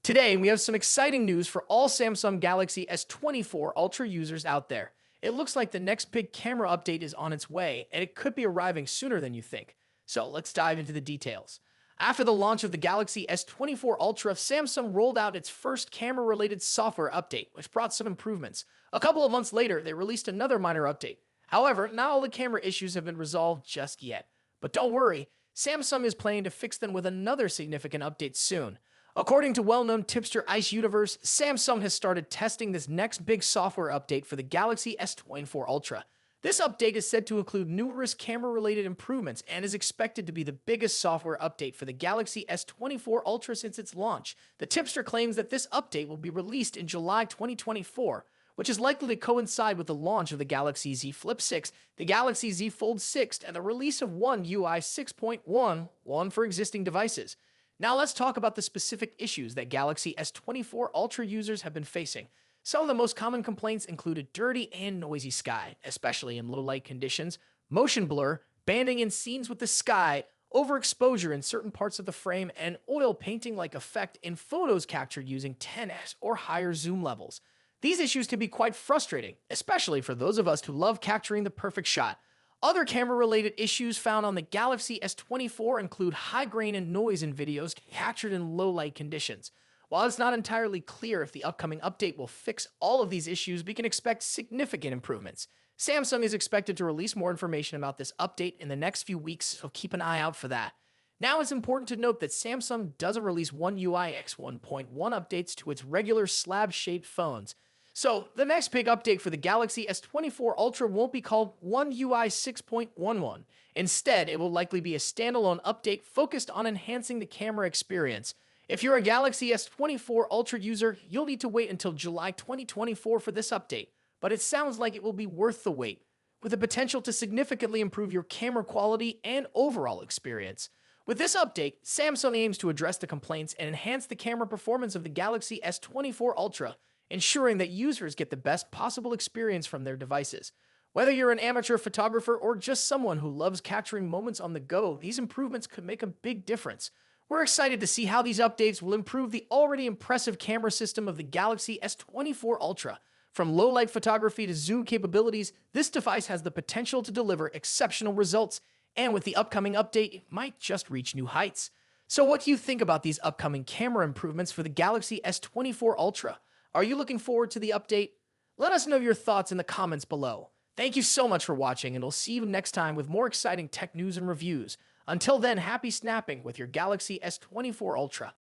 Today, we have some exciting news for all Samsung Galaxy S24 Ultra users out there. It looks like the next big camera update is on its way, and it could be arriving sooner than you think. So let's dive into the details. After the launch of the Galaxy S24 Ultra, Samsung rolled out its first camera-related software update, which brought some improvements. A couple of months later, they released another minor update. However, not all the camera issues have been resolved just yet. But don't worry, Samsung is planning to fix them with another significant update soon. According to well-known tipster Ice Universe, Samsung has started testing this next big software update for the Galaxy S24 Ultra. This update is said to include numerous camera-related improvements and is expected to be the biggest software update for the Galaxy S24 Ultra since its launch. The tipster claims that this update will be released in July 2024, which is likely to coincide with the launch of the Galaxy Z Flip 6, the Galaxy Z Fold 6, and the release of One UI 6.1 for existing devices. Now let's talk about the specific issues that Galaxy S24 Ultra users have been facing. Some of the most common complaints include a dirty and noisy sky, especially in low-light conditions, motion blur, banding in scenes with the sky, overexposure in certain parts of the frame, and oil painting-like effect in photos captured using 10s or higher zoom levels. These issues can be quite frustrating, especially for those of us who love capturing the perfect shot. Other camera-related issues found on the Galaxy S24 include high grain and noise in videos captured in low-light conditions. While it's not entirely clear if the upcoming update will fix all of these issues, we can expect significant improvements. Samsung is expected to release more information about this update in the next few weeks, so keep an eye out for that. Now it's important to note that Samsung doesn't release One UI X 1.1 updates to its regular slab-shaped phones. So, the next big update for the Galaxy S24 Ultra won't be called One UI 6.11. Instead, it will likely be a standalone update focused on enhancing the camera experience. If you're a Galaxy S24 Ultra user, you'll need to wait until July 2024 for this update, but it sounds like it will be worth the wait, with the potential to significantly improve your camera quality and overall experience. With this update, Samsung aims to address the complaints and enhance the camera performance of the Galaxy S24 Ultra, ensuring that users get the best possible experience from their devices. Whether you're an amateur photographer or just someone who loves capturing moments on the go, these improvements could make a big difference. We're excited to see how these updates will improve the already impressive camera system of the Galaxy S24 Ultra. From low-light photography to zoom capabilities, this device has the potential to deliver exceptional results, and with the upcoming update, it might just reach new heights. So what do you think about these upcoming camera improvements for the Galaxy S24 Ultra? Are you looking forward to the update? Let us know your thoughts in the comments below. Thank you so much for watching, and we'll see you next time with more exciting tech news and reviews. Until then, happy snapping with your Galaxy S24 Ultra.